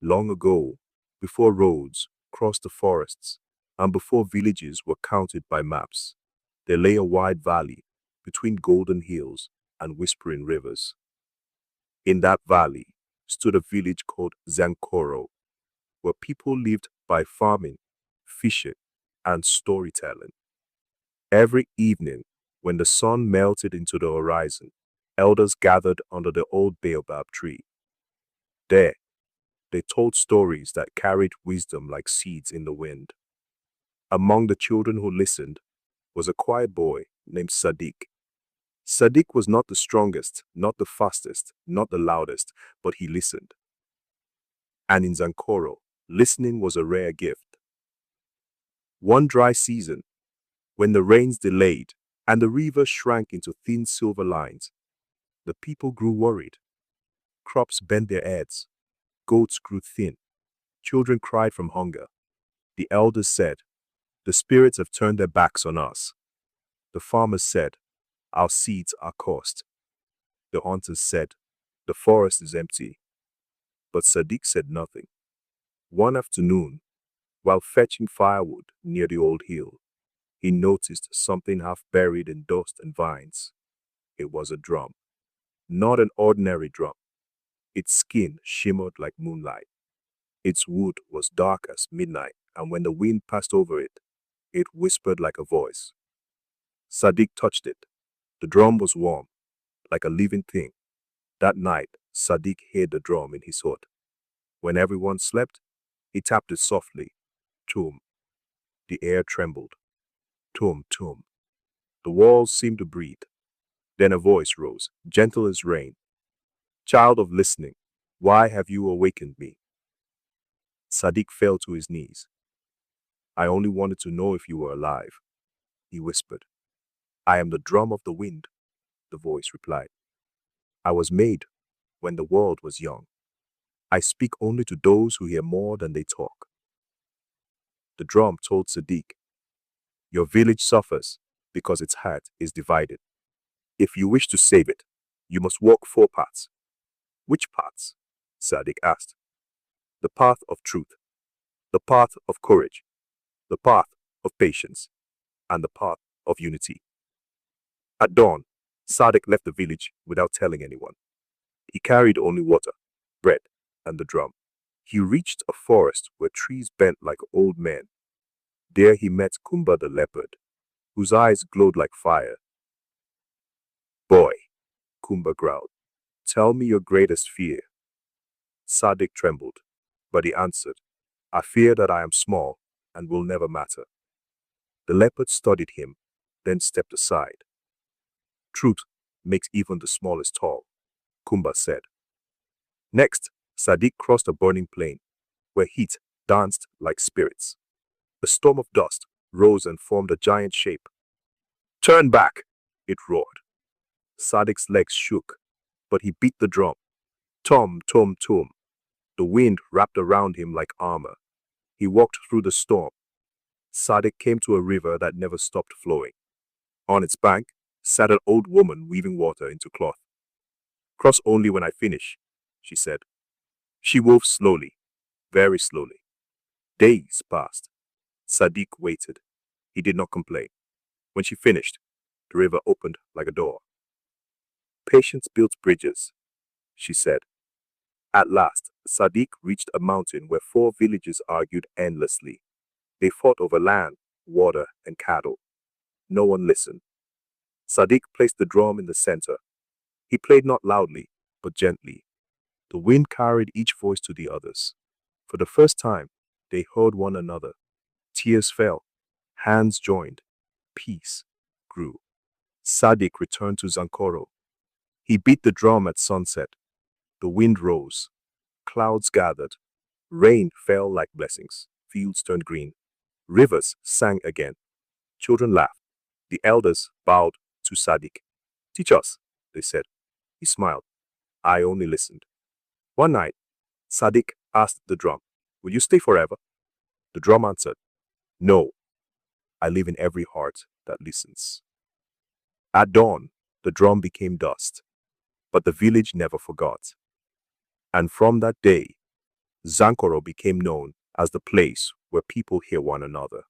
Long ago, before roads crossed the forests, and before villages were counted by maps, there lay a wide valley between golden hills and whispering rivers. In that valley stood a village called Zankoro, where people lived by farming, fishing, and storytelling. Every evening, when the sun melted into the horizon, elders gathered under the old baobab tree. There, they told stories that carried wisdom like seeds in the wind. Among the children who listened was a quiet boy named Sadiq. Sadiq was not the strongest, not the fastest, not the loudest, but he listened. And in Zankoro, listening was a rare gift. One dry season, when the rains delayed and the river shrank into thin silver lines, the people grew worried. Crops bent their heads, goats grew thin, children cried from hunger. The elders said, "The spirits have turned their backs on us." The farmers said, "Our seeds are cursed." The hunters said, "The forest is empty." But Sadiq said nothing. One afternoon, while fetching firewood near the old hill, he noticed something half buried in dust and vines. It was a drum. Not an ordinary drum. Its skin shimmered like moonlight. Its wood was dark as midnight, and when the wind passed over it, it whispered like a voice. Sadiq touched it. The drum was warm, like a living thing. That night, Sadiq hid the drum in his hut. When everyone slept, he tapped it softly. Tum. The air trembled. Tum, tum. The walls seemed to breathe. Then a voice rose, gentle as rain. "Child of listening, why have you awakened me?" Sadiq fell to his knees. "I only wanted to know if you were alive," he whispered. "I am the drum of the wind," the voice replied. "I was made when the world was young. I speak only to those who hear more than they talk." The drum told Sadiq, "Your village suffers because its heart is divided. If you wish to save it, you must walk four paths." "Which paths?" Sadiq asked. "The path of truth, the path of courage, the path of patience, and the path of unity." At dawn, Sadiq left the village without telling anyone. He carried only water, bread, and the drum. He reached a forest where trees bent like old men. There he met Kumba the leopard, whose eyes glowed like fire. "Boy," Kumba growled, "tell me your greatest fear." Sadiq trembled, but he answered, "I fear that I am small and will never matter." The leopard studied him, then stepped aside. "Truth makes even the smallest tall," Kumba said. Next, Sadiq crossed a burning plain, where heat danced like spirits. A storm of dust rose and formed a giant shape. "Turn back!" it roared. Sadiq's legs shook, but he beat the drum. Tom, tom, tom. The wind wrapped around him like armor. He walked through the storm. Sadiq came to a river that never stopped flowing. On its bank sat an old woman weaving water into cloth. "Cross only when I finish," she said. She wove slowly, very slowly. Days passed. Sadiq waited. He did not complain. When she finished, the river opened like a door. "Patience builds bridges," she said. At last, Sadiq reached a mountain where four villages argued endlessly. They fought over land, water, and cattle. No one listened. Sadiq placed the drum in the center. He played not loudly, but gently. The wind carried each voice to the others. For the first time, they heard one another. Tears fell. Hands joined. Peace grew. Sadiq returned to Zankoro. He beat the drum at sunset. The wind rose. Clouds gathered. Rain fell like blessings. Fields turned green. Rivers sang again. Children laughed. The elders bowed to Sadiq. "Teach us," they said. He smiled. "I only listened." One night, Sadiq asked the drum, "Will you stay forever?" The drum answered, "No, I live in every heart that listens." At dawn, the drum became dust, but the village never forgot. And from that day, Zankoro became known as the place where people hear one another.